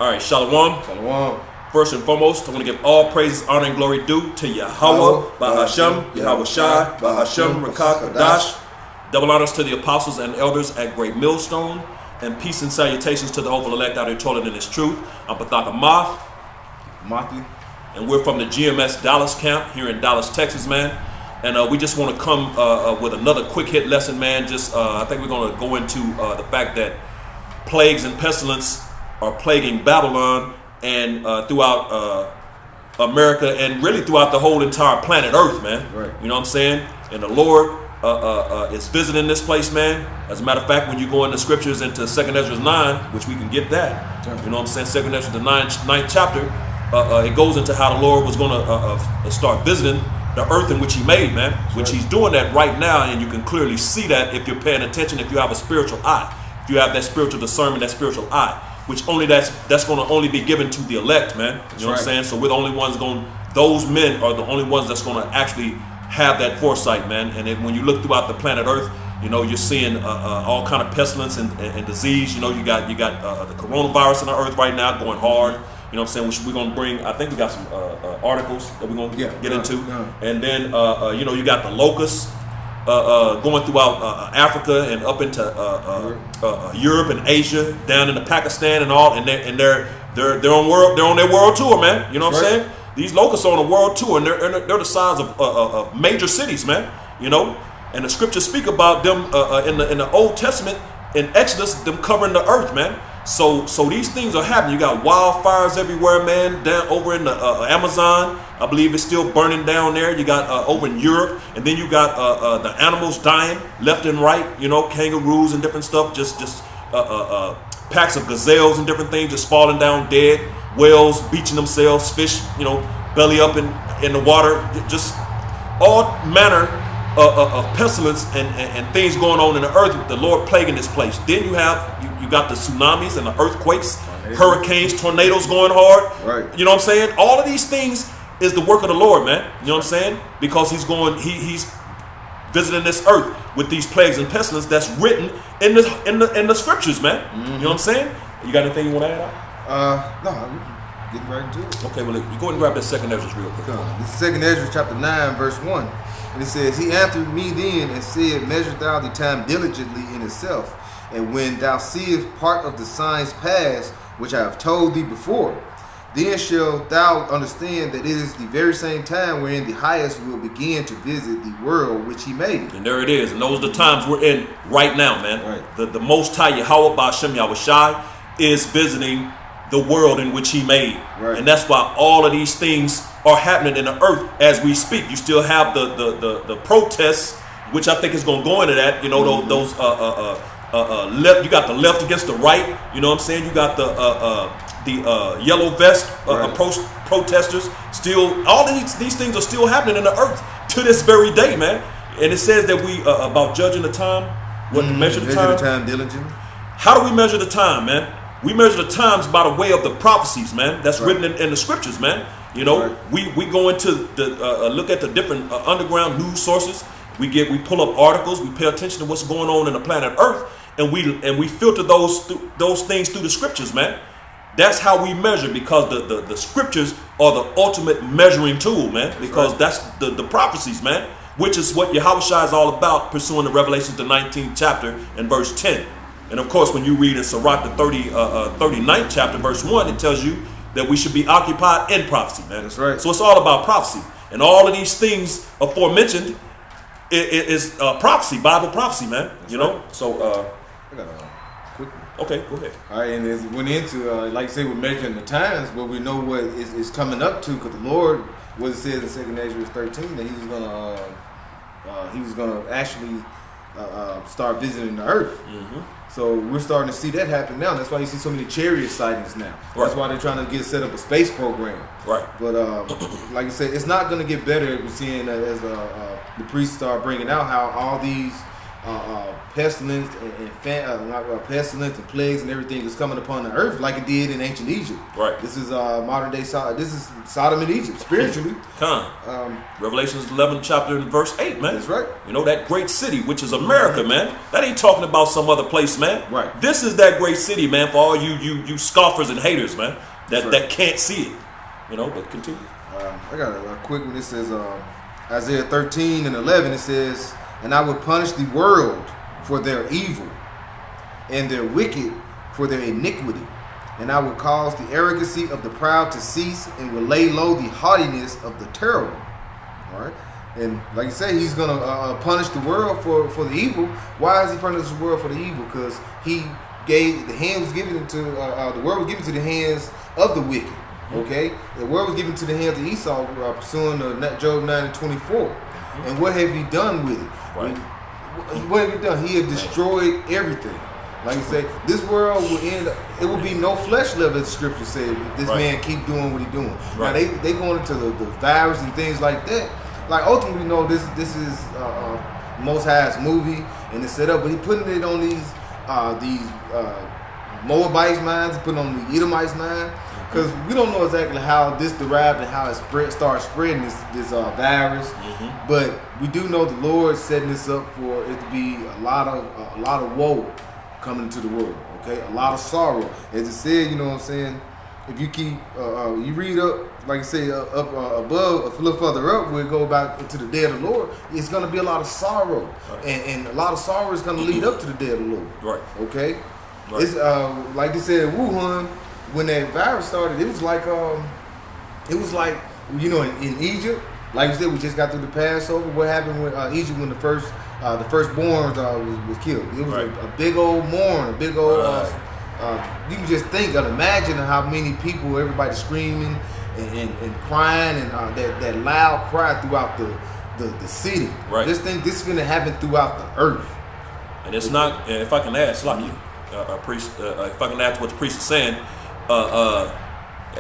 All right, Shalom. Shalom. First and foremost, I want to give all praises, honor, and glory due to Yahweh, Bahashem, Yahweh Shai, Bahashem, Rakah, Kadash. Double honors to the apostles and elders at Great Millstone, and peace and salutations to the hopeful elect out here toiling in His truth. I'm Pathaka Matthew. And we're from the GMS Dallas camp here in Dallas, Texas, man. And we just want to come with another quick hit lesson, man. I think we're going to go into the fact that plagues and pestilence are plaguing Babylon and throughout America and really throughout the whole entire planet Earth, man. Right. You know what I'm saying? And the Lord is visiting this place, man. As a matter of fact, when you go in the scriptures into 2nd Ezra 9, which we can get that, you know what I'm saying? 2nd Ezra the 9th chapter, it goes into how the Lord was going to start visiting the earth in which He made, man. Which He's doing that right now, and you can clearly see that if you're paying attention, if you have a spiritual eye, if you have that spiritual discernment, that spiritual eye. Which that's going to only be given to the elect, man. You know what I'm saying? So we're the only ones those men are the only ones that's going to actually have that foresight, man. And then when you look throughout the planet Earth, you know, you're seeing all kind of pestilence and disease. You know, you got the coronavirus in the earth right now going hard. You know what I'm saying? Which we're going to bring, I think we got some articles that we're going to get into. And then, you know, you got the locusts going throughout Africa and up into Europe and Asia, down into Pakistan and all, and they're on their world tour, man. You know what I'm saying? These locusts are on a world tour, and they're the size of major cities, man. You know, and the scriptures speak about them in the Old Testament in Exodus, them covering the earth, man. So these things are happening. You got wildfires everywhere, man. Down over in the Amazon, I believe it's still burning down there. You got over in Europe, and then you got the animals dying left and right. You know, kangaroos and different stuff. Just packs of gazelles and different things just falling down dead. Whales beaching themselves. Fish, you know, belly up in the water. Just all manner of pestilence and things going on in the earth with the Lord plaguing this place. Then you got the tsunamis and the earthquakes, hurricanes, tornadoes going hard. Right. You know what I'm saying? All of these things is the work of the Lord, man. You know what I'm saying? Because He's visiting this earth with these plagues and pestilence that's written in the scriptures, man. Mm-hmm. You know what I'm saying? You got anything you want to add? No, we can get right into it. Okay, well, you go ahead and grab that 2nd Ezra real quick. This is 2nd Ezra chapter 9, verse 1. And it says, He answered me then and said, Measure thou the time diligently in itself, and when thou seest part of the signs pass, which I have told thee before, then shalt thou understand that it is the very same time wherein the highest will begin to visit the world which He made. And there it is. And those are the times we're in right now, man. Right. The Most High Yahweh Ba'ashem Yahweh Shai is visiting the world in which He made. Right. And that's why all of these things are happening in the earth as we speak. You still have the protests, which I think is going to go into that. You know, those left. You got the left against the right. You know what I'm saying? You got the yellow vest protesters. Still, all of these things are still happening in the earth to this very day, man. And it says that we about judging the time. What to measure the time diligently. How do we measure the time, man? We measure the times by the way of the prophecies, man. That's written in the scriptures, man. You know, we go into the look at the different underground news sources. We pull up articles. We pay attention to what's going on in the planet Earth, and we filter those things through the scriptures, man. That's how we measure, because the scriptures are the ultimate measuring tool, man. Because that's the prophecies, man, which is what Yahushua is all about, pursuing the Revelation, the 19th chapter and verse 10. And of course, when you read in Sirach, the 39th chapter, verse 1, it tells you that we should be occupied in prophecy, man. That's right. So it's all about prophecy. And all of these things aforementioned is prophecy, Bible prophecy, man. That's you know? right. So, I got a quick one. Okay, go ahead. All right, and it went into, like I say, we're measuring the times, but we know what is coming up to, because the Lord, what it says in 2nd Ezra 13, that He was gonna actually start visiting the earth. Mm-hmm. So we're starting to see that happen now. That's why you see so many chariot sightings now. Right. That's why they're trying to set up a space program. Right. But like I said, it's not going to get better. We're seeing as the priests start bringing out how all these pestilence pestilence and plagues and everything is coming upon the earth like it did in ancient Egypt. Right. This is modern day This is Sodom and Egypt spiritually. Revelations 11 chapter and verse 8, man. That's right. You know, that great city, which is America, man. That ain't talking about some other place, man. Right. This is that great city, man, for all you scoffers and haters, man, that can't see it. You know, but continue. I got a quick one. It says Isaiah 13 and 11. It says, "And I will punish the world for their evil, and their wicked for their iniquity. And I will cause the arrogancy of the proud to cease, and will lay low the haughtiness of the terrible." All right. And like you say, he's going to punish the world for the evil. Why is he punishing the world for the evil? Because he gave, the hand was given into, the world was given to the hands of the wicked. Okay? The world was given to the hands of Esau, pursuing Job 9 and 24. And what have he done with it? Right. What have he done? He has destroyed everything. Like you say, this world will end. It will be no flesh left, as the scripture said, if this man keep doing what he's doing. Right. Now they going into the virus and things like that. Like ultimately, no, this is Most High's movie and it's set up, but he putting it on these Moabites' minds, putting on the Edomites' mind, because we don't know exactly how this derived and how it started spreading this virus. But we do know the Lord setting this up for it to be a lot of woe coming into the world. Okay, a lot of sorrow. As it said, you know what I'm saying. If you keep, you read up, like you say, up above, a little further up, we'll go back into the day of the Lord. It's going to be a lot of sorrow, and a lot of sorrow is going to lead up to the day of the Lord. Right. Okay. Right. It's like they said in Wuhan, when that virus started, it was like you know, in Egypt, like you said, we just got through the Passover. What happened with Egypt when the firstborn was killed? It was a big old mourn, a big old. You can just think and imagine how many people, everybody screaming and crying, and that loud cry throughout the city. Right. This is going to happen throughout the earth. And it's not. If I can add, Slaki, priest, if I can add to what the priest is saying,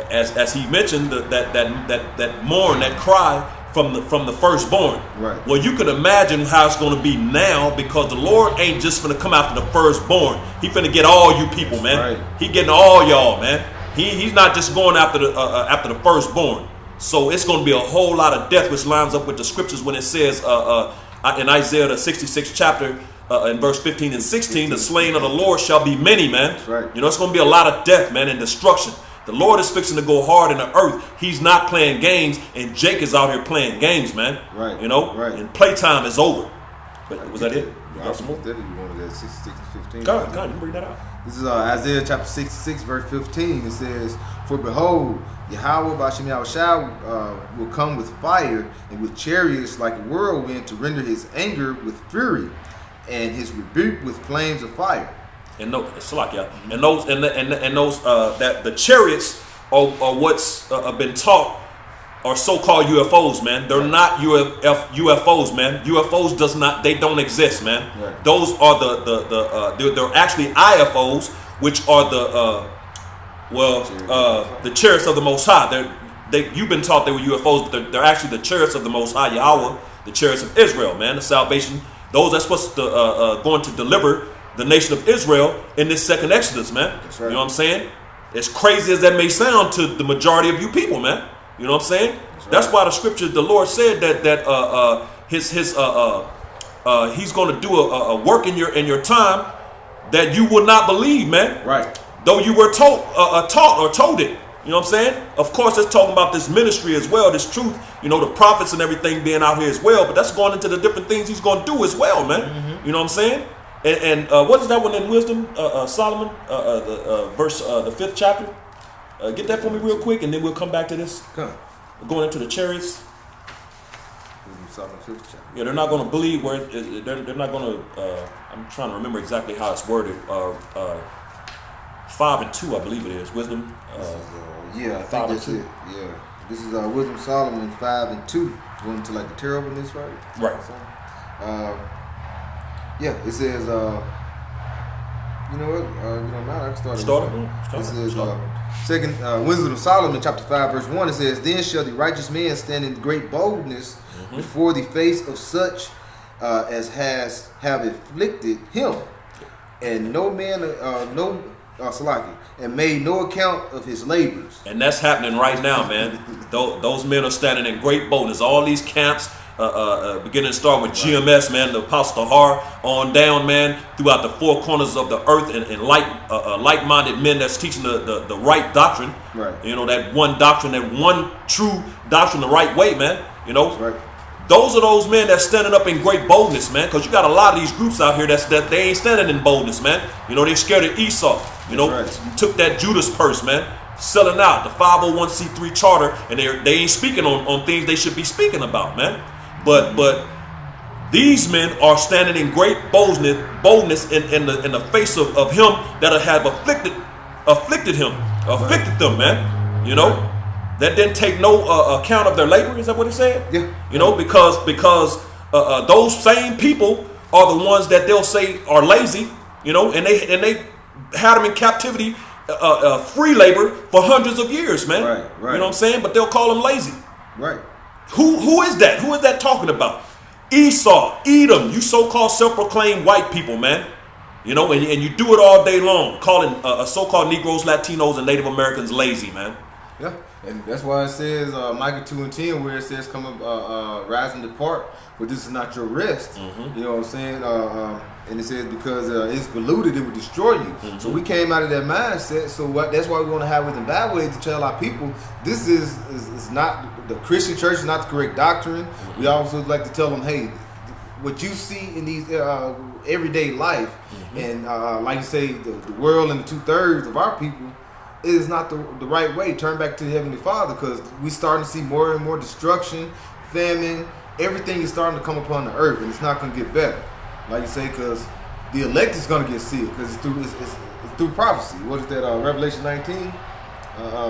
as he mentioned, that mourn, that cry from the firstborn. Right. Well, you can imagine how it's going to be now, because the Lord ain't just going to come after the firstborn. He finna get all you people, man. Right. He getting all y'all, man. He's not just going after the firstborn. So it's going to be a whole lot of death, which lines up with the scriptures when it says in Isaiah the 66th chapter in verse 15 and 16, the slain of the Lord shall be many, man. That's right. You know, it's going to be a lot of death, man, and destruction. The Lord is fixing to go hard in the earth. He's not playing games, and Jake is out here playing games, man. Right. You know, and playtime is over. But was that it? You got some more? You wanted that 66 and 15. God, you can bring that out. This is Isaiah chapter 66, verse 15. It says, "For behold, Yahweh B'Shem Yahushua will come with fire and with chariots like a whirlwind, to render his anger with fury and his rebuke with flames of fire." And those that the chariots are what's been taught are so-called UFOs, man. They're not UFOs, man. UFOs they don't exist, man. Right. Those are they're actually IFOs, which are the chariots of the Most High. You've been taught they were UFOs, but they're actually the chariots of the Most High Yahweh, the chariots of Israel, man. The salvation, those that's supposed to going to deliver the nation of Israel in this second Exodus, man. That's right. You know what I'm saying? As crazy as that may sound to the majority of you people, man. You know what I'm saying? That's why the scripture, the Lord said that He's going to do a work in your time that you will not believe, man. Right. Though you were taught or told it. You know what I'm saying? Of course, it's talking about this ministry as well, this truth. You know, the prophets and everything being out here as well. But that's going into the different things He's going to do as well, man. Mm-hmm. You know what I'm saying? And what is that one in Wisdom, Solomon, the verse, the 5th chapter? Get that for me real quick, and then we'll come back to this. Going into the chariots. Solomon 5th chapter. Yeah, they're not going to believe where they're not going to. I'm trying to remember exactly how it's worded. 5 and 2, I believe it is. Wisdom. Yeah, I think that's it. Yeah, this is Wisdom Solomon 5 and 2. Going to like the terribleness, right? Right. Yeah, it says, you know what? Now I can start. This is second Wisdom of Solomon, chapter 5, verse 1. It says, "Then shall the righteous man stand in great boldness before the face of such as have afflicted him, and no man Salaki, and made no account of his labors. And that's happening right now, man. Those men are standing in great boldness. All these camps, beginning to start with GMS, man, the Apostle Har on down, man, throughout the four corners of the earth, and like-minded men that's teaching the right doctrine. Right. You know, that one doctrine, that one true doctrine the right way, man. You know, right. Those are those men that's standing up in great boldness, man. Because you got a lot of these groups out here that they ain't standing in boldness, man. You know, they scared of Esau. You know, took that Judas purse, man, selling out the 501c3 charter, and they ain't speaking on things they should be speaking about, man. But these men are standing in great boldness in the face of him that have afflicted them, man. You know, that didn't take no account of their labor. Is that what it said? Yeah. You know, because those same people are the ones that they'll say are lazy. You know, and they had them in captivity, free labor for hundreds of years, man. Right. You know what I'm saying? But they'll call them lazy. Right. Who is that? Who is that talking about? Esau, Edom, you so-called self-proclaimed white people, man. You know, and you do it all day long, calling so-called Negroes, Latinos, and Native Americans lazy, man. Yeah, and that's why it says Micah 2:10, where it says, "Come up, rise and depart, for this is not your rest." Mm-hmm. You know what I'm saying? And it says because it's polluted, it will destroy you. Mm-hmm. So we came out of that mindset. So that's why we're going to have within bad ways to tell our people this is not the Christian church is not the correct doctrine. Mm-hmm. We also like to tell them, hey, what you see in these everyday life, mm-hmm. and like you say, the world and the 2/3 of our people. It is not the right way. Turn back to the Heavenly Father, because we starting to see more and more destruction, famine. Everything is starting to come upon the earth, and it's not going to get better. Like you say, because the elect is going to get sealed, because it's through prophecy. What is that? Revelation 19.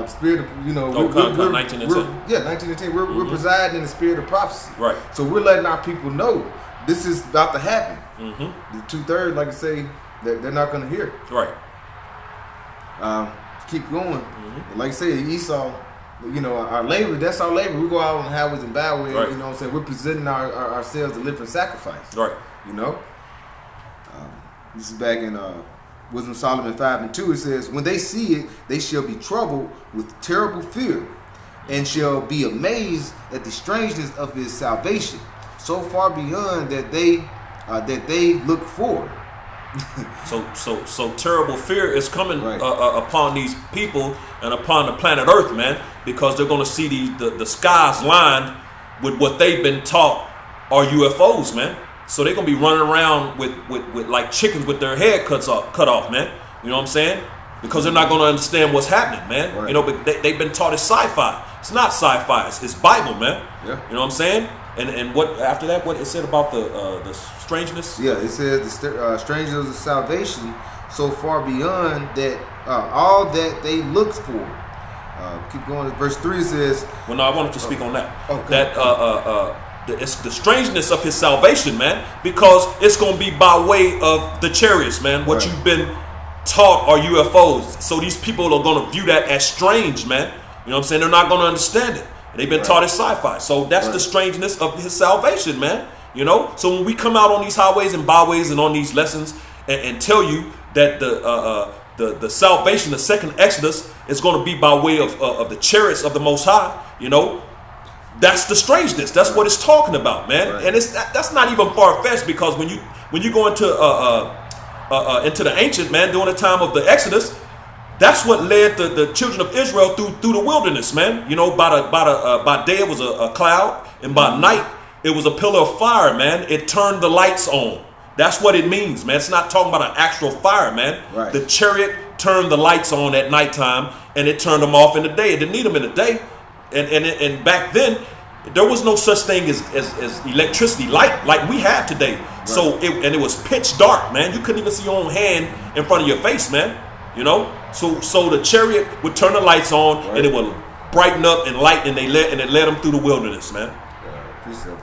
Spirit of, you know. 19 and 10. Yeah, 19 and 10. We're presiding in the spirit of prophecy. Right. So we're letting our people know this is about to happen. Mm-hmm. The 2/3, like I say, they're not going to hear. Right. Keep going. Mm-hmm. Like I said, Esau, you know, our labor, that's our labor. We go out on highways and byways, right. You know what I'm saying? We're presenting ourselves a living sacrifice. Right. You know? This is back in Wisdom of Solomon 5:2. It says, when they see it, they shall be troubled with terrible fear, and shall be amazed at the strangeness of his salvation, so far beyond that they look forward. So terrible fear is coming right. Upon these people and upon the planet Earth, man, because they're going to see the skies lined with what they've been taught are UFOs, man. So they're going to be running around with like chickens with their head cut off, man. You know what I'm saying? Because they're not going to understand what's happening, man. Right. You know, but they've been taught it's sci-fi. It's not sci-fi. It's Bible, man. Yeah. You know what I'm saying? And what after that? What it said about the strangeness? Yeah, it says the strangeness of salvation, so far beyond that all that they looked for. Keep going. Verse 3 says. Well, no, I wanted to speak on that. Okay. That it's the strangeness of his salvation, man, because it's going to be by way of the chariots, man. What right. you've been taught are UFOs. So these people are going to view that as strange, man. You know what I'm saying? They're not going to understand it. They've been taught as sci-fi. So that's the strangeness of his salvation, man. You know? So when we come out on these highways and byways and on these lessons and tell you that the salvation, the second Exodus, is going to be by way of the chariots of the Most High, you know, that's the strangeness. That's what it's talking about, man. Right. And that's not even far-fetched, because when you go into the ancient, man, during the time of the Exodus, that's what led the children of Israel through the wilderness, man. You know, by day it was a cloud, and by night it was a pillar of fire, man. It turned the lights on. That's what it means, man. It's not talking about an actual fire, man. Right. The chariot turned the lights on at nighttime, and it turned them off in the day. It didn't need them in the day. And back then, there was no such thing as electricity light like we have today. Right. So it was pitch dark, man. You couldn't even see your own hand in front of your face, man. You know, so the chariot would turn the lights on, right. And it would brighten up and light, and it led them through the wilderness, man.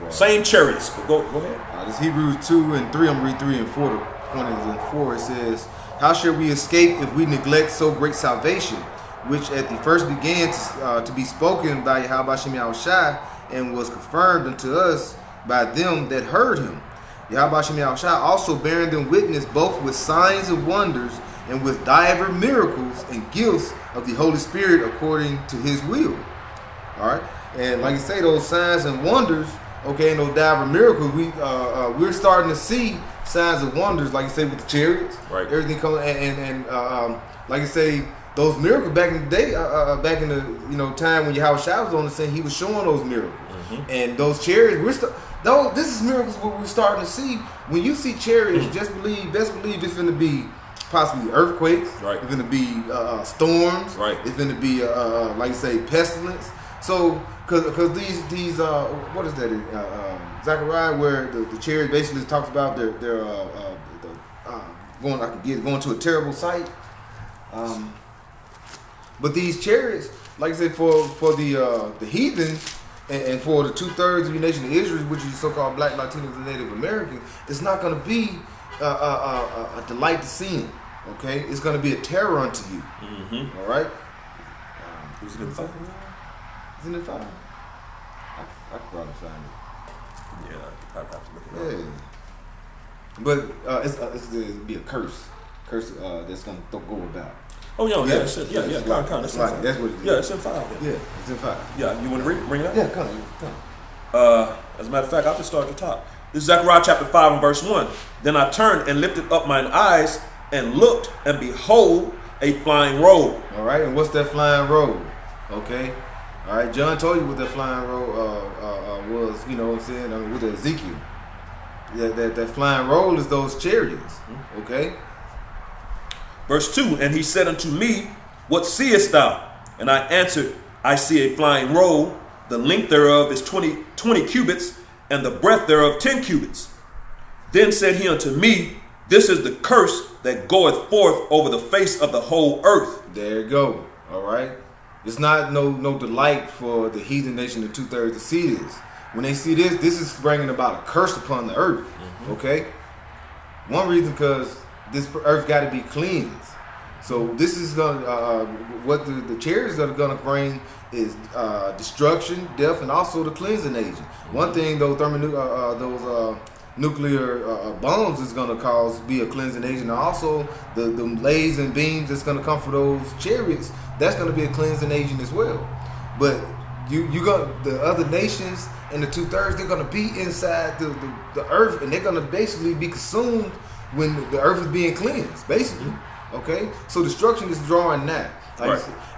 Same chariots. But go ahead. This Hebrews 2 and 3. I'm gonna read 3 and 4. The point is in 4. It says, "How shall we escape if we neglect so great salvation, which at the first began to be spoken by Yahweh Shem Yahushai, and was confirmed unto us by them that heard him, Yahweh Shem Yahushua also bearing them witness both with signs and wonders and with divers miracles and gifts of the Holy Spirit according to his will. All right. And like you say, those signs and wonders, okay, and those divers miracles, we're starting to see signs and wonders, like you say, with the chariots, right? Everything coming, and like you say, those miracles back in the day, back in the time when Yahweh Shai was on the scene, he was showing those miracles, and those chariots. This is miracles what we're starting to see. When you see chariots, best believe it's going to be possibly earthquakes, right? It's going to be storms, right? It's going to be like you say, pestilence. So, because these what is that? Zechariah, where the chariot basically talks about their going to a terrible sight. But these chariots, like I said, for the heathen and for the 2/3 of the nation of Israel, which is so-called Black, Latinos, and Native Americans, it's not going to be a delight to see them. Okay, it's going to be a terror unto you. All right. Who's in the fight? Isn't it fine? I could probably find it. Yeah, I'd have to look it up. But it'll be a curse that's going to go about. Oh, yeah, yeah, that's what it is. That's what it is. Yeah, it's in 5. Yeah, it's in 5. Yeah, you want to bring it up? Yeah, come. As a matter of fact, I'll just start at the top. This is Zechariah chapter 5 and verse 1. Then I turned and lifted up mine eyes and looked, and behold, a flying robe. All right, and what's that flying robe? Okay. All right, John told you what that flying robe was, you know what I'm saying? I mean, with Ezekiel. That flying robe is those chariots, okay? Verse 2, and he said unto me, what seest thou? And I answered, I see a flying robe, the length thereof is 20 cubits, and the breadth thereof 10 cubits. Then said he unto me, this is the curse that goeth forth over the face of the whole earth. There you go, all right? It's not no delight for the heathen nation of 2/3 to see this. When they see this is bringing about a curse upon the earth. Okay. One reason because this earth got to be cleansed. So this is gonna what the chariots are gonna bring is destruction, death, and also the cleansing agent. One thing those nuclear bombs is gonna be a cleansing agent. And also the lasers and beams that's gonna come for those chariots. That's going to be a cleansing agent as well. But the other nations and the 2/3, they're going to be inside the earth, and they're going to basically be consumed when the earth is being cleansed, basically. Okay, so destruction is drawing that.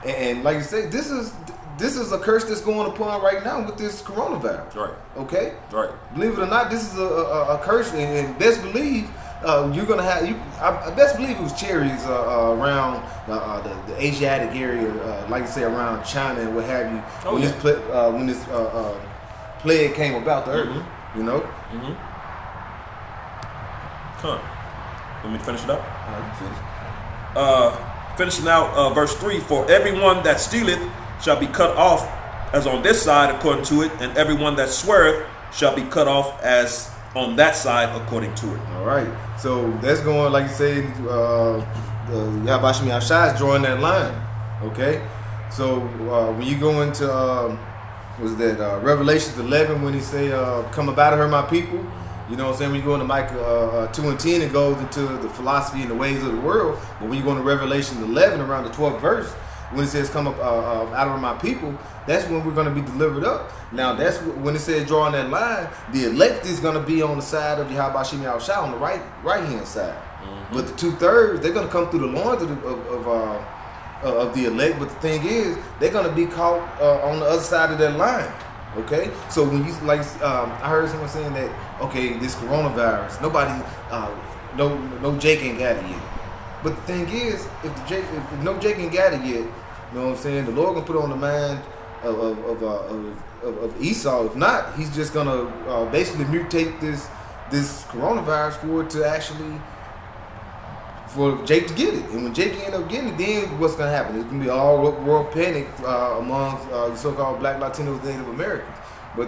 And like you say, this is a curse that's going upon right now with this coronavirus. Right. Okay. Right. Believe it or not, this is a curse, and best believe. You're gonna have I best believe it was chariots around the Asiatic area, like you say, around China and what have you. Oh, when this plague came about the earth, you know. Come on. Let me finish it up. Finish. Finishing out verse 3. For everyone that stealeth shall be cut off as on this side according to it, and everyone that sweareth shall be cut off as on that side according to it. All right. So that's going, like you say, Yahweh Shem Yahushua is drawing that line. Okay. So when you go into Revelations 11, when he say, "Come up out of her, my people," you know what I'm saying. When you go into Micah 2:10, it goes into the philosophy and the ways of the world. But when you go into Revelation 11, around the 12th verse, when it says, "Come up out of my people," that's when we're going to be delivered up. Now, that's when it says drawing that line. The elect is going to be on the side of Yahweh Shem Yahushua on the right hand side. But the 2/3, they're going to come through the loins of the elect. But the thing is, they're going to be caught on the other side of that line. Okay, so when you I heard someone saying that this coronavirus, nobody, no Jake ain't got it yet. But the thing is, if no Jake ain't got it yet, you know what I'm saying, the Lord gonna put it on the mind of Esau. If not, he's just gonna basically mutate this coronavirus for it to actually for Jake to get it. And when Jake end up getting it, then what's gonna happen? It's gonna be all world panic among the so-called Black, Latinos, Native Americans. But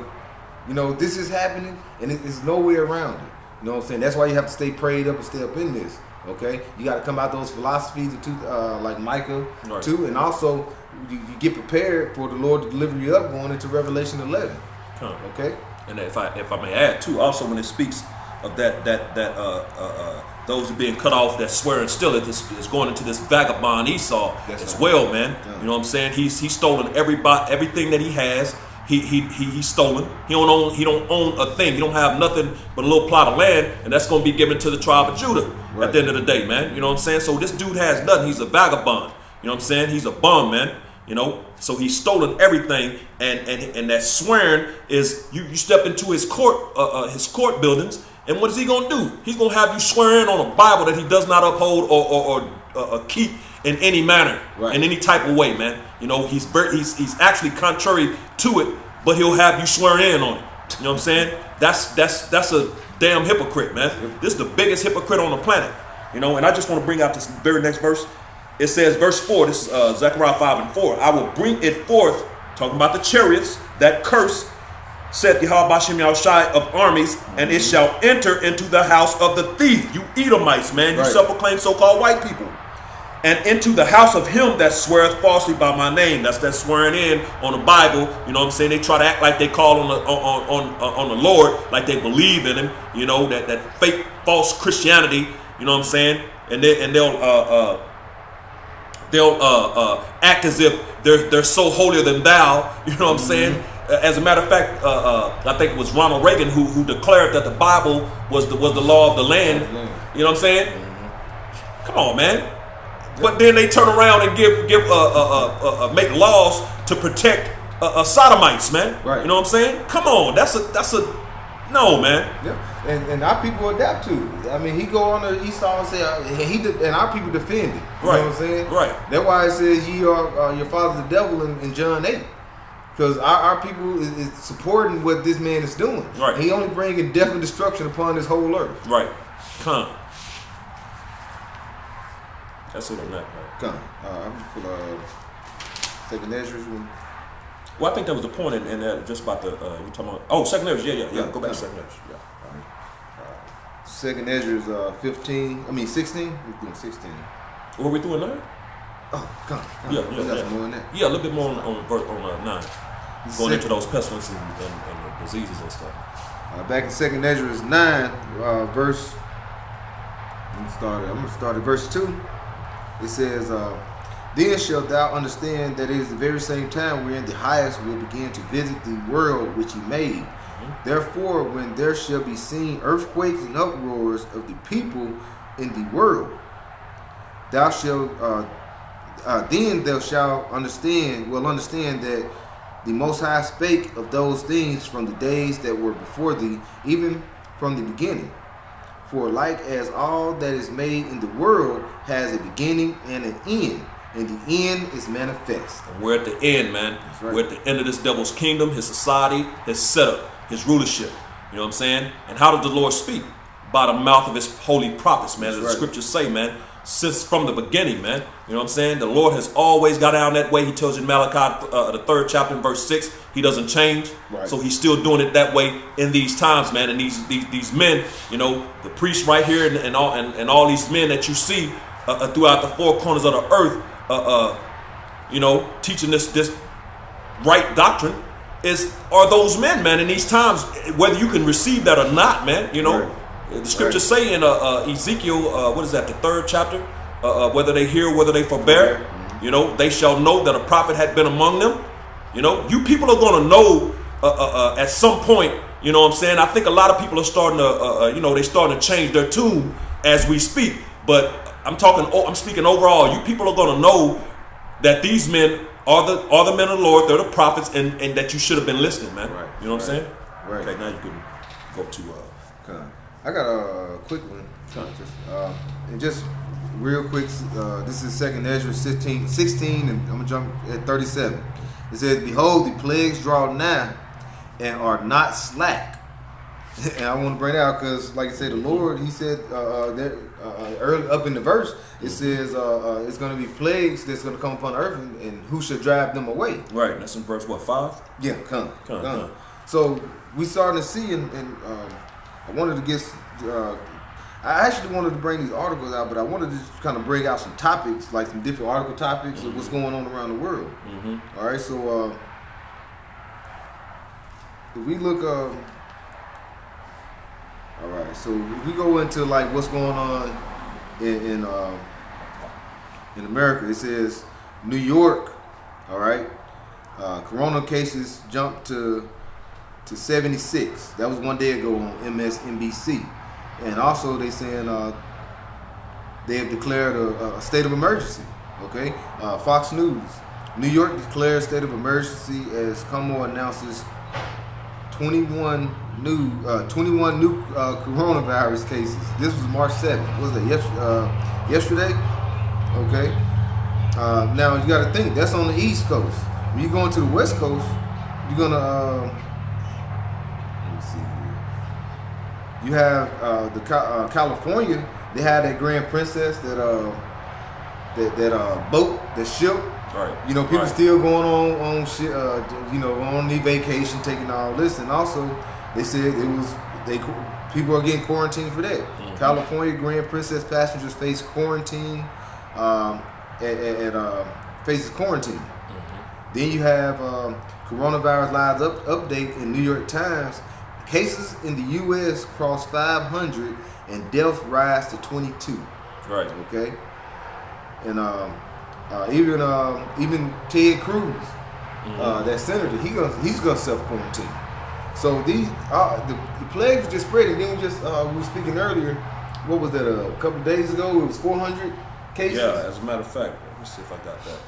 you know, this is happening, and it's no way around it. You know what I'm saying? That's why you have to stay prayed up and stay up in this. Okay, you got to come out those philosophies like Micah 2, and also you get prepared for the Lord to deliver you up going into Revelation 11. Okay, and if I may add too, also when it speaks of those who are being cut off that swear and steal it is going into this vagabond Esau as well, man. Yeah. You know what I'm saying? He's stolen everything that he has. He's stolen. He don't own a thing. He don't have nothing but a little plot of land, and that's going to be given to the tribe of Judah at the end of the day, man. You know what I'm saying? So this dude has nothing. He's a vagabond. You know what I'm saying? He's a bum, man. You know, so he's stolen everything, and that swearing is you step into his court buildings, and what is he gonna do? He's gonna have you swearing on a Bible that he does not uphold or keep in any manner, in any type of way, man. You know, he's actually contrary to it, but he'll have you swear in on it. You know what I'm saying? That's a damn hypocrite, man. This is the biggest hypocrite on the planet. You know, and I just want to bring out this very next verse. It says, verse 4, this is Zechariah 5:4. I will bring it forth, talking about the chariots, that curse, saith Yahweh Bashem Yahushai of armies, and it shall enter into the house of the thief. You Edomites, man, you self-proclaimed so-called white people. And into the house of him that sweareth falsely by my name. That's that swearing in on the Bible. You know what I'm saying? They try to act like they call on the Lord, like they believe in him. You know, that fake, false Christianity. You know what I'm saying? And they'll act as if they're so holier than thou. You know what I'm saying? As a matter of fact, I think it was Ronald Reagan who declared that the Bible was the law of the land. You know what I'm saying? Come on, man. But then they turn around and make laws to protect sodomites, man. Right. You know what I'm saying? Come on, that's a no, man. Yeah, and our people adapt to. I mean, he go on to Esau and say, and our people defend it. You know what I'm saying? Right. That's why it says ye are your father's the devil in John 8. Because our people is supporting what this man is doing. Right. He only bringing death and destruction upon this whole earth. Right. Come. That's it on that. Come. I'm going to pull Second Ezra's one. Well, I think that was the point in that, just about the, you talking about, oh, Second Ezra, yeah. Go back to Second Ezra, yeah. Second Ezra's 16. We're doing 16. What are we doing now? Oh, come. Yeah. More than that. Yeah, a little bit more on 9. Going into those pestilences and diseases and stuff. Back in Second Ezra's 9, verse, I'm going to start at verse 2. It says, then shalt thou understand that it is the very same time wherein the highest will begin to visit the world which he made. Therefore, when there shall be seen earthquakes and uproars of the people in the world, thou shalt then thou shalt understand that the Most High spake of those things from the days that were before thee, even from the beginning. For like as all that is made in the world has a beginning and an end, and the end is manifest. And we're at the end, man. Right. We're at the end of this devil's kingdom, his society, his setup, his rulership. You know what I'm saying? And how did the Lord speak? By the mouth of his holy prophets, man. As the scriptures say, man. Since from the beginning, man. You know what I'm saying? The Lord has always got down that way. He tells you in Malachi, the 3rd chapter, verse 6, he doesn't change. Right. So he's still doing it that way in these times, man. And these men, you know, the priests right here and all these men that you see throughout the four corners of the earth, you know, teaching this right doctrine are those men, man. In these times, whether you can receive that or not, man, you know. Right. The scriptures say in Ezekiel, what is that, the 3rd chapter? Whether they hear, whether they forbear, you know, they shall know that a prophet had been among them. You know, you people are going to know at some point, you know what I'm saying? I think a lot of people are starting to, they're starting to change their tune as we speak. But I'm speaking overall. You people are going to know that these men are the men of the Lord. They're the prophets, and that you should have been listening, man. Right. You know what I'm saying? Right. Okay, now you can go to... I got a quick one. And just real quick, this is 2nd Ezra 16, and I'm going to jump at 37. It says, behold, the plagues draw nigh and are not slack. And I want to bring that out because, like I said, the Lord, he said early up in the verse, it says it's going to be plagues that's going to come upon earth, and who should drive them away? Right, that's in verse, what, 5? Yeah, come. So we starting to see, and I wanted to get, I actually wanted to bring these articles out, but I wanted to just kind of bring out some topics, like some different article topics of what's going on around the world. All right, so if we look, All right. So if we go into like what's going on in America, it says New York. All right. Corona cases jumped to 76. That was one day ago on MSNBC, and also they saying they have declared a state of emergency. Okay. Fox News. New York declares state of emergency as Cuomo announces 21 new coronavirus cases. This was March 7th. Was that yesterday? Okay. Now you got to think that's on the East Coast. When you go into the West Coast, you're gonna let me see here. You have California. They had that Grand Princess, that boat, that ship. Right. You know, people still going on shit. On the vacation, taking all this, and also they said people are getting quarantined for that. Mm-hmm. California Grand Princess passengers face quarantine. Faces quarantine. Mm-hmm. Then you have coronavirus lives update in New York Times. Cases in the U.S. cross 500 and death rise to 22. Right. Okay. And even Ted Cruz, that senator, he's gonna self quarantine. So these the plague is just spreading. Then we were speaking earlier. What was that? A couple of days ago, it was 400 cases. Yeah, as a matter of fact, let me see if I got that.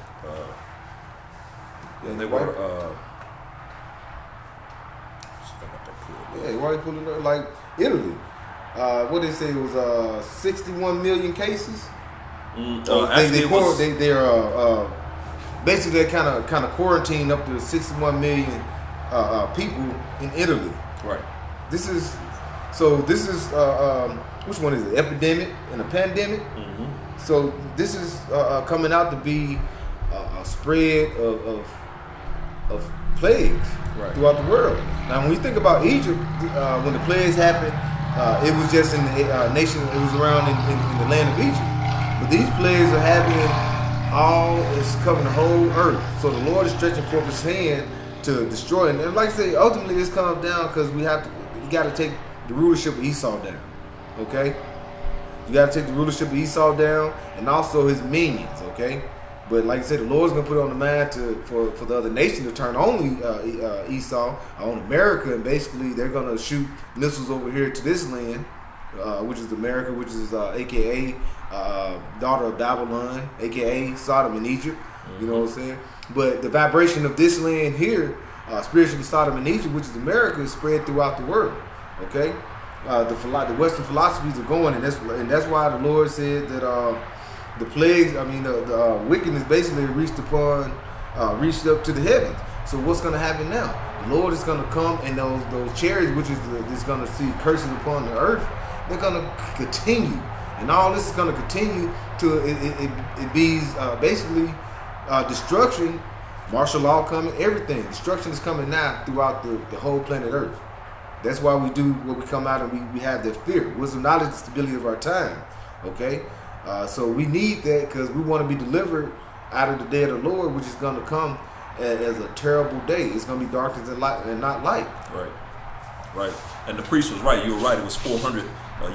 They were. Yeah, why you pulling up like Italy? What they say it was 61 million cases. Basically they're kind of quarantined up to 61 million people in Italy. Right. This is which one is it? Epidemic and a pandemic. Mm-hmm. So this is coming out to be a spread of plagues throughout the world. Now, when you think about Egypt, when the plagues happened, it was just in the nation. It was around in the land of Egypt. But these plagues are happening it's covering the whole earth. So the Lord is stretching forth His hand to destroy it. And like I say, ultimately this comes down because you got to take the rulership of Esau down. Okay? You got to take the rulership of Esau down and also his minions. Okay? But like I said, the Lord's going to put it on the mind for the other nation to turn on Esau, on America, and basically they're going to shoot missiles over here to this land, which is America, which is a.k.a. Daughter of Babylon, a.k.a. Sodom and Egypt. Mm-hmm. You know what I'm saying? But the vibration of this land here, spiritually Sodom and Egypt, which is America, is spread throughout the world. Okay? The Western philosophies are going, and that's why the Lord said that the plagues, the wickedness basically reached up to the heavens. So what's going to happen now? The Lord is going to come, and those chariots, which is going to see curses upon the earth, they're going to continue. And all this is going to continue to it be basically destruction, martial law coming, everything. Destruction is coming now throughout the whole planet Earth. That's why we do what we come out and we have that fear. Wisdom, knowledge, and stability of our time. Okay? So we need that because we want to be delivered out of the day of the Lord, which is going to come as a terrible day. It's going to be darkness and light and not light. Right. And the priest was right. You were right. It was 400.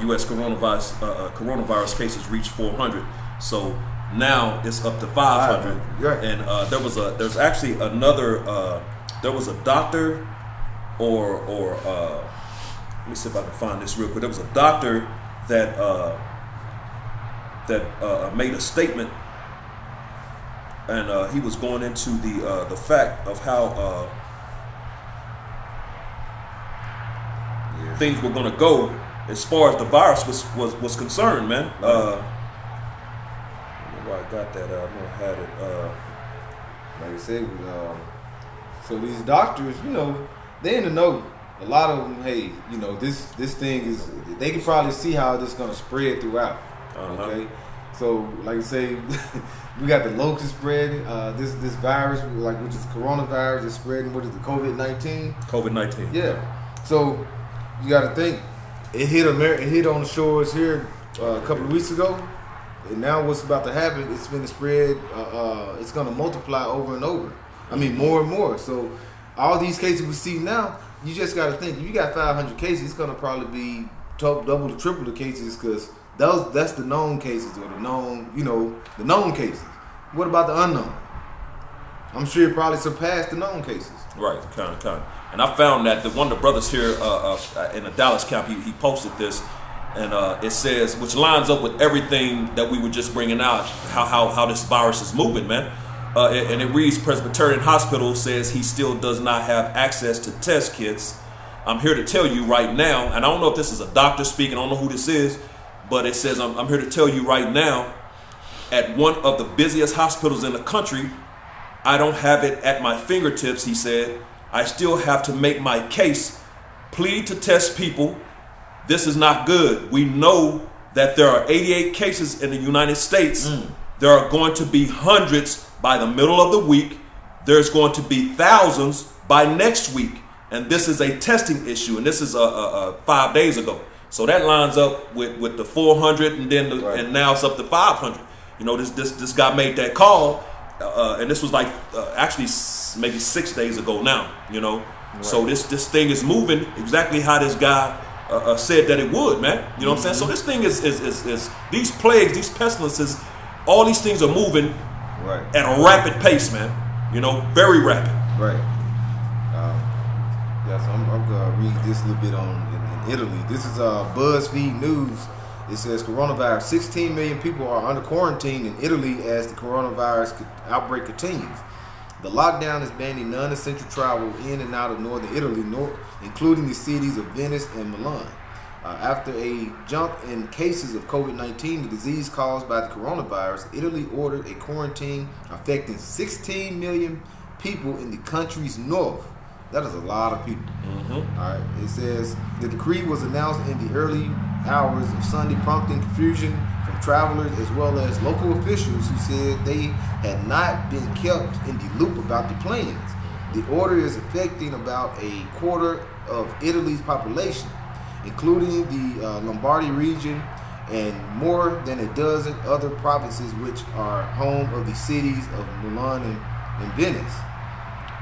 U.S. coronavirus cases reached 400. So now it's up to 500. Right. And there's actually another. There was a doctor, or let me see if I can find this real quick. There was a doctor that made a statement, and he was going into the fact of how things were going to go as far as the virus was concerned, man. I don't know where I got that. I know I had it. Like I said, so these doctors, they in the know. A lot of them, hey, this thing is. They can probably see how this is gonna spread throughout. Uh-huh. Okay, so like I say, we got the locust spreading. This virus, which is coronavirus, is spreading. What is it? COVID-19. COVID-19. Yeah. So you got to think. It hit America. It hit on the shores here a couple of weeks ago, and now what's about to happen? It's going to spread. It's going to multiply over and over. More and more. So all these cases we see now, you just got to think. If you got 500 cases, it's going to probably be double to triple the cases because that's the known cases or the known, the known cases. What about the unknown? I'm sure it probably surpassed the known cases. Right, kind of. And I found that one of the brothers here in the Dallas camp, he posted this, and it says, which lines up with everything that we were just bringing out, how this virus is moving, man. And it reads, Presbyterian Hospital says he still does not have access to test kits. I'm here to tell you right now, and I don't know if this is a doctor speaking, I don't know who this is, but it says, I'm here to tell you right now, at one of the busiest hospitals in the country, I don't have it at my fingertips, he said. I still have to make my case, plead to test people. This is not good. We know that there are 88 cases in the United States. There are going to be hundreds by the middle of the week. There's going to be thousands by next week. And this is a testing issue. And this is 5 days ago. So that lines up with the 400 and then and now it's up to 500. This guy made that call. And this was like actually maybe 6 days ago now, So this thing is moving exactly how this guy said that it would, man. You know what I'm saying? So this thing is these plagues, these pestilences, all these things are moving at a rapid pace, man. Very rapid. Right. So I'm going to read this a little bit in Italy. This is BuzzFeed News. It says coronavirus. 16 million people are under quarantine in Italy as the coronavirus outbreak continues. The lockdown is banning non-essential travel in and out of northern Italy, including the cities of Venice and Milan. After a jump in cases of COVID-19, the disease caused by the coronavirus, Italy ordered a quarantine affecting 16 million people in the country's north. That is a lot of people. All right. It says the decree was announced in the early hours of Sunday, prompting confusion from travelers as well as local officials who said they had not been kept in the loop about the plans. The order is affecting about a quarter of Italy's population, including the Lombardy region and more than a dozen other provinces, which are home of the cities of Milan and Venice.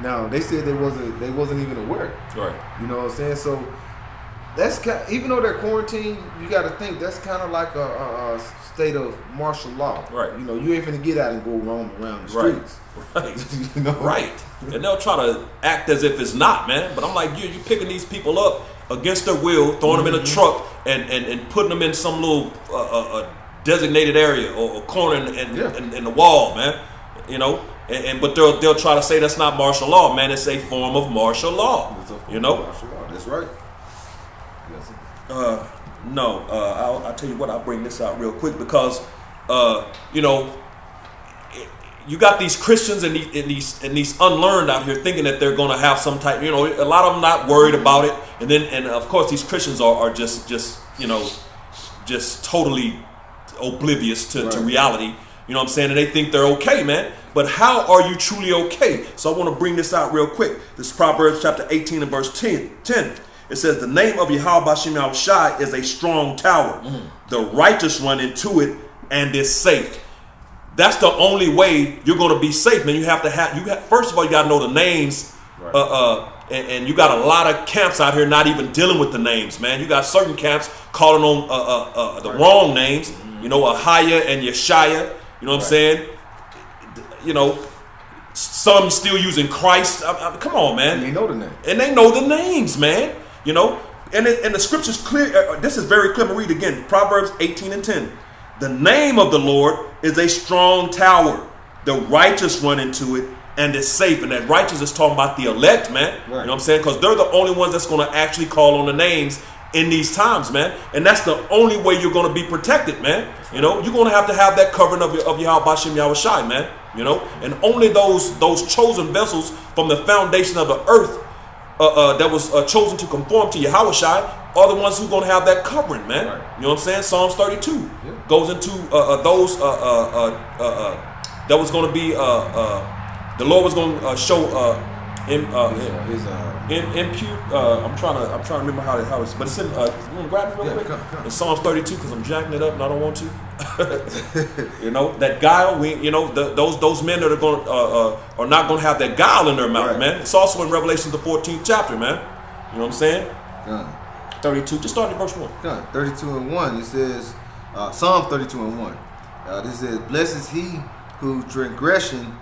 Now they said they wasn't even aware. Right. You know what I'm saying? So that's even though they're quarantined, you got to think that's kind of like a state of martial law. Right. You ain't finna get out and go roam around the streets. Right. Right. And they'll try to act as if it's not, man. But I'm like, you picking these people up against their will, throwing them in a truck, and putting them in some little designated area or corner in the wall, man. But they'll try to say that's not martial law, man. It's a form of martial law. It's a form of martial law. That's right. Yes. I'll tell you what. I'll bring this out real quick because you got these Christians and these unlearned out here thinking that they're going to have some type. A lot of them not worried about it, and of course these Christians are just totally oblivious to reality. You know what I'm saying? And they think they're okay, man. But how are you truly okay? So I want to bring this out real quick. This is Proverbs chapter 18 and verse 10. It says, the name of Yahweh Bashim Yahushai is a strong tower. The righteous run into it and is safe. That's the only way you're going to be safe, man. First of all, you got to know the names. Right. And you got a lot of camps out here not even dealing with the names, man. You got certain camps calling on the wrong names. Ahaya and Yeshaya. You know what I'm saying? Some still using Christ. Come on, man. And they know the name. And they know the names, man. And the scripture's clear. This is very clear. I'm going to read again. Proverbs 18 and 10. The name of the Lord is a strong tower. The righteous run into it and is safe. And that righteous is talking about the elect, man. Right. You know what I'm saying? Because they're the only ones that's going to actually call on the names in these times, man. And that's the only way you're going to be protected, man. You're going to have that covering of Yahweh Bashim Yahushai, man. And only those chosen vessels from the foundation of the earth that was chosen to conform to Yahushai are the ones who are going to have that covering, man. Right. You know what I'm saying? Psalms 32 goes into those that was going to be the Lord was going to show impute. I'm trying to remember how it's, but it's in. You want to grab it real quick? Come. It's Psalms 32 because I'm jacking it up and I don't want to. That guile. Those men that are going are not going to have that guile in their mouth, right. Man. It's also in Revelation the 14th chapter, man. You know what I'm saying? 32. Just start at verse 1. 32 and 1. It says, Psalm 32 and 1. This says, blessed is he whose transgression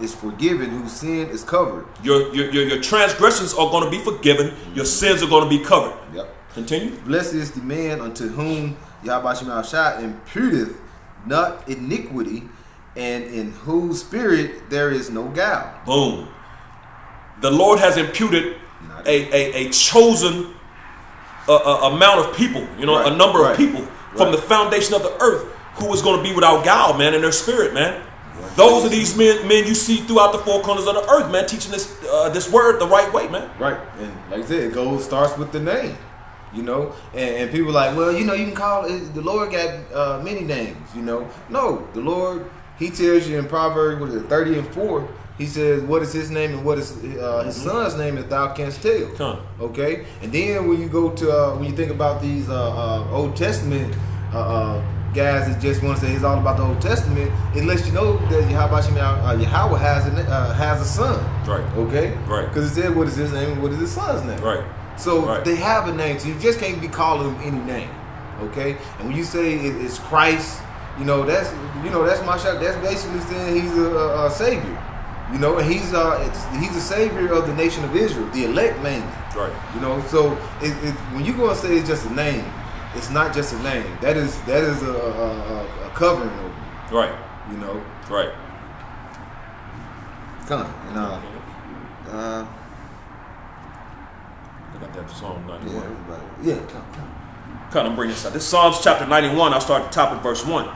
is forgiven, whose sin is covered. Your transgressions are going to be forgiven. Your sins are going to be covered. Yep. Continue. Blessed is the man unto whom Yahweh Shem Shai imputeth not iniquity, and in whose spirit there is no guile. Boom. The Lord has imputed a chosen amount of people, a number of people from the foundation of the earth who is going to be without guile, man, in their spirit, man. Right. Those are these men you see throughout the four corners of the earth, man, teaching this word the right way, man. Right. And like I said, it starts with the name. And people are like, well, you can call it, the Lord got many names, No, the Lord, he tells you in Proverbs 30 and 4, he says, what is his name and what is his son's name if thou canst tell. Okay? And then when you go to, when you think about these Old Testament guys that just want to say it's all about the Old Testament, it lets you know that Yahweh has a son. Right. Okay? Right. Because it said what is his name and what is his son's name. Right. So they have a name, so you just can't be calling him any name, okay? And when you say it's Christ, that's my shot. That's basically saying he's a savior, and he's a savior of the nation of Israel, the elect mainly. Right. So when you go and say it's just a name, it's not just a name. That is a covering over you. Right. Right. Come on, I got that Psalm 91. Yeah. Kind of bring this out. This Psalms chapter 91. I'll start at the top of verse 1.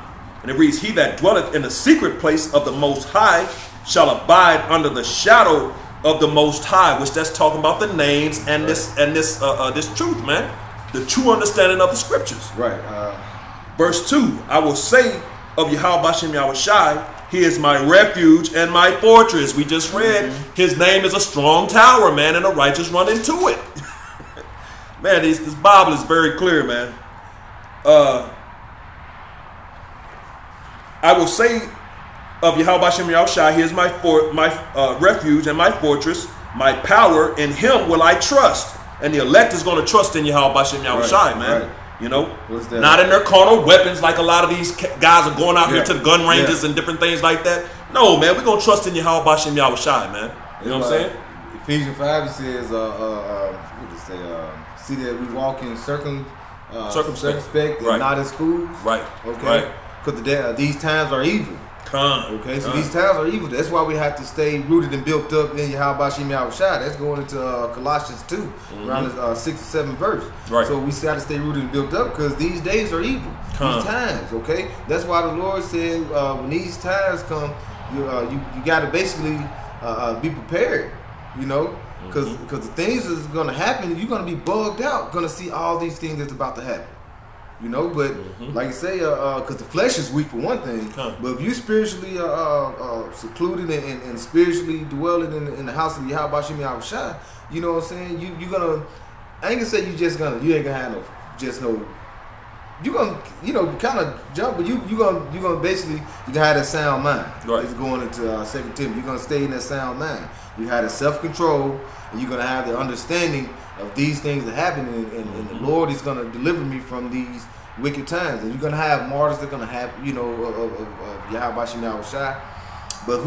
And it reads, he that dwelleth in the secret place of the Most High shall abide under the shadow of the Most High, which that's talking about the names and this truth, man. The true understanding of the scriptures. Right. Verse 2, I will say of Yahweh Bashem Yahushai, he is my refuge and my fortress. We just read, his name is a strong tower, man, and the righteous run into it. Man, this Bible is very clear, man. I will say of Yahweh Bashem Yahushai, he is my refuge and my fortress, my power. In him will I trust. And the elect is going to trust in Yahweh Bashem Yahushai, man. Right. Not in their carnal weapons like a lot of these guys are going out here to the gun ranges and different things like that. No, man, we're going to trust in Yahweh Bashem Yahushai, man. You know what I'm saying? Ephesians 5 says, what does it say? See that we walk in circumspect and not in schools. Right. Okay. Right. Because these times are evil. Okay, so these times are evil. That's why we have to stay rooted and built up in Yahweh Bashem Yahushai. That's going into Colossians 2, around the 6 or 7 verse. Right. So we got to stay rooted and built up because these days are evil. These times, okay? That's why the Lord said when these times come, you got to basically be prepared, because the things that's going to happen, you're going to be bugged out, going to see all these things that's about to happen. But like you say, because the flesh is weak for one thing, but if you spiritually secluded and spiritually dwelling in the house of Yahweh Bashem Yahushai, you know what I'm saying? You're gonna, I ain't gonna say you ain't gonna have you're gonna, kind of jump, but you're gonna basically, you gonna have that sound mind. Right. It's going into 2 Timothy. You're gonna stay in that sound mind. You have the self-control, and you're gonna have the understanding of these things that happen, and the Lord is gonna deliver me from these wicked times. And you're gonna have martyrs that are gonna have, of Yahweh Bashem Yahushai. But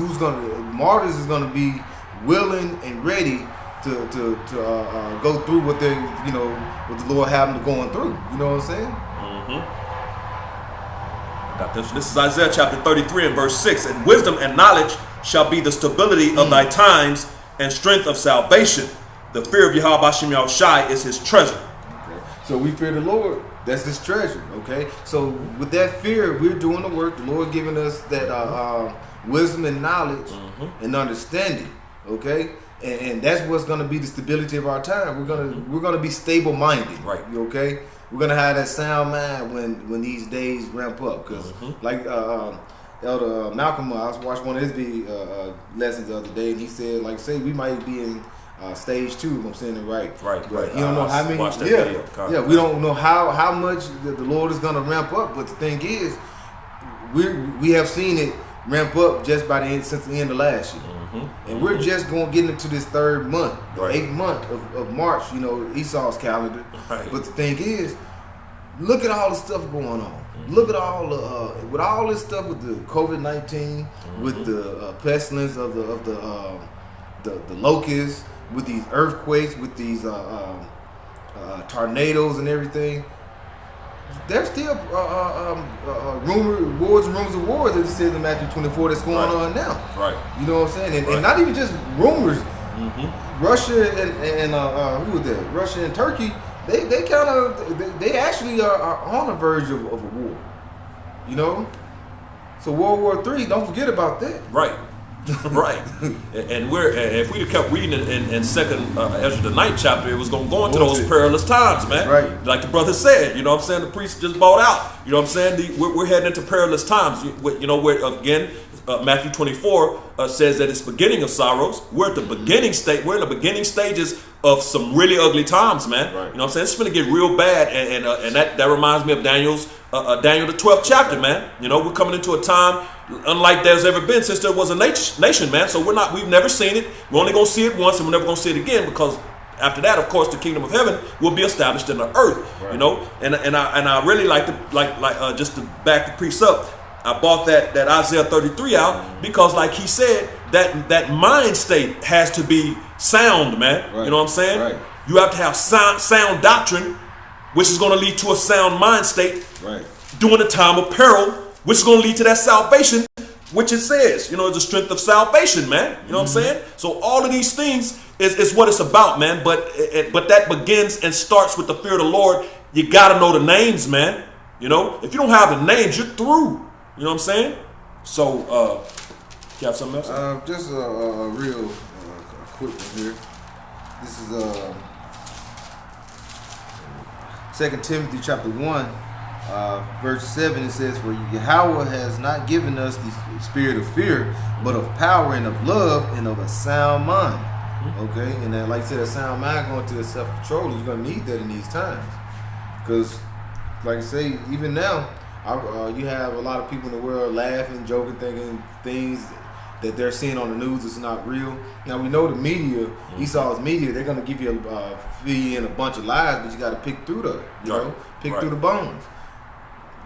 martyrs is gonna be willing and ready to go through what they, what the Lord have them going through. You know what I'm saying? Got this. This is Isaiah chapter 33 and verse 6. And wisdom and knowledge shall be the stability of thy times and strength of salvation. The fear of Yahweh Bashem Yahushai is his treasure. Okay. So we fear the Lord. That's his treasure. Okay. So with that fear, we're doing the work. The Lord giving us that wisdom and knowledge and understanding. Okay. And that's what's going to be the stability of our time. We're gonna be stable minded. Right. Okay. We're gonna have that sound mind when these days ramp up. Because like Elder Malcolm, I was watching one of his lessons the other day, and he said, like, say we might be in stage 2, if I'm saying it right. Right. You don't know how many. We don't know how much the Lord is gonna ramp up. But the thing is, we have seen it ramp up just by since the end of last year. And we're just getting into this third month, the Right. 8th month of March, you know, Esau's calendar. Right. But the thing is, look at all the stuff going on. Look at all the with all this stuff with the COVID-19, with the pestilence of the locusts, with these earthquakes, with these tornadoes and everything. There's still rumors of wars that it says in Matthew 24 that's going on now. Right. You know what I'm saying? And Right. not even just rumors. Russia and who was that? Russia and Turkey. They kind of they actually are on the verge of a war. You know. So World War III. Don't forget about that. Right. Right. And if we kept reading in second Ezra the 9th chapter, it was going to go into those perilous times, man. Right. Like the brother said, you know what I'm saying? The priest just bought out. You know what I'm saying? We're heading into perilous times. You know, where again, Matthew 24 says that it's beginning of sorrows. We're at the beginning state. We're in the beginning stages of some really ugly times, man. Right. You know what I'm saying? It's going to get real bad, and that reminds me of Daniel the 12th chapter, man. You know, we're coming into a time unlike there's ever been since there was a nation, man. So we've never seen it. We're only going to see it once, and we're never going to see it again, because after that, of course, the kingdom of heaven will be established in the earth. Right. You know, and I really like just to back the priest up. I bought that Isaiah 33 out because, like he said, that mind state has to be sound, man. Right. You know what I'm saying? Right. You have to have sound doctrine, which is going to lead to a sound mind state. Right. During the time of peril, which is going to lead to that salvation, which it says, you know, is the strength of salvation, man. You know what I'm saying? So all of these things is what it's about, man. But that begins and starts with the fear of the Lord. You got to know the names, man. You know, if you don't have the names, you're through. You know what I'm saying? So, you have something else? Just a real quick one here. This is 2 Timothy chapter 1, verse 7. It says, "For Yahweh has not given us the spirit of fear, but of power and of love and of a sound mind." Okay? And then, like I said, a sound mind going to self-control. You're going to need that in these times. Because, like I say, even now, you have a lot of people in the world laughing, joking, thinking things that they're seeing on the news is not real. Now we know the media, Esau's media, they're gonna give you fill you in a bunch of lies, but you got to pick through those, pick through the bones.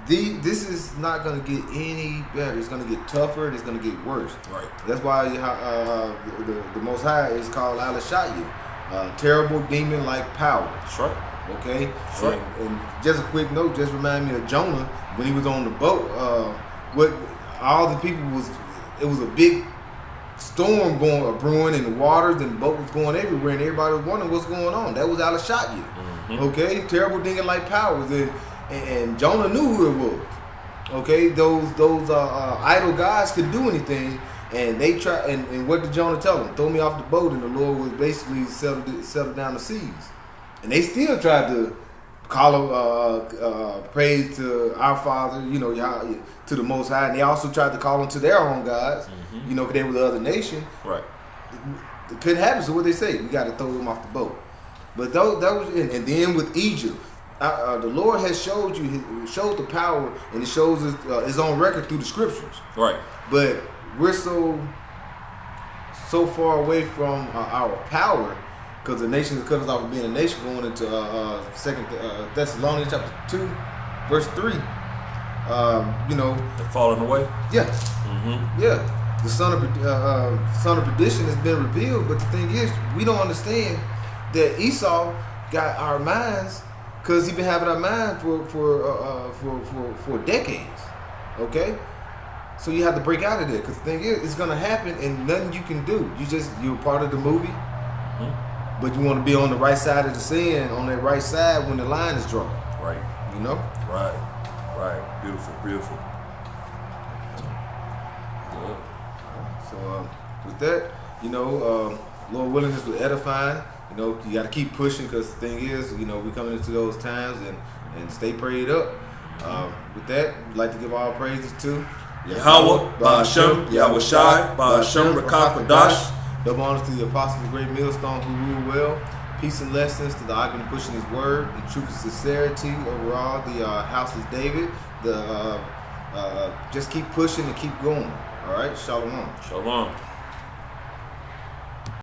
This is not gonna get any better. It's gonna get tougher and it's gonna get worse. Right. That's why the Most High is called Al-Shai, terrible demon-like power. That's right. Okay, Sure. And just a quick note, just remind me of Jonah when he was on the boat. What all the people it was a big storm brewing in the waters, and the boat was going everywhere, and everybody was wondering what's going on. That was Al-Shai. Okay, terrible demon-like powers, and Jonah knew who it was. Okay, those idol gods could do anything, and they try. And what did Jonah tell them? Throw me off the boat, and the Lord would basically settle down the seas. And they still tried to call praise to our Father, you know, to the Most High, and they also tried to call them to their own gods, you know, because they were the other nation. Right. It couldn't happen. So what they say? We got to throw them off the boat. But that was, and then with Egypt, the Lord has showed the power, and it shows his own record through the scriptures. Right. But we're so far away from our power. Because the nation has cut us off from being a nation, going into 2 Thessalonians chapter 2, verse 3. You know, They're falling away. yeah, yeah. The son of perdition has been revealed, but the thing is, we don't understand that Esau got our minds because he's been having our mind for decades. Okay, so you have to break out of there because the thing is, it's gonna happen and nothing you can do. You're part of the movie. But you want to be on the right side of the sand, on that right side when the line is drawn. Right. You know? Right. Right. Beautiful. Beautiful. Good. So with that, you know, Lord willing, this was edifying. You know, you got to keep pushing because the thing is, you know, we're coming into those times and stay prayed up. With that, we'd like to give all praises to Yahweh, Ba'ashem, Yahweh Shai, Ba'ashem, Rakah Kadash. Double honors to the apostles of the great millstone who rule well. Peace and lessons to the argument pushing his word. And truth and sincerity overall. The house is David. Just keep pushing and keep going. All right. Shalom. Shalom.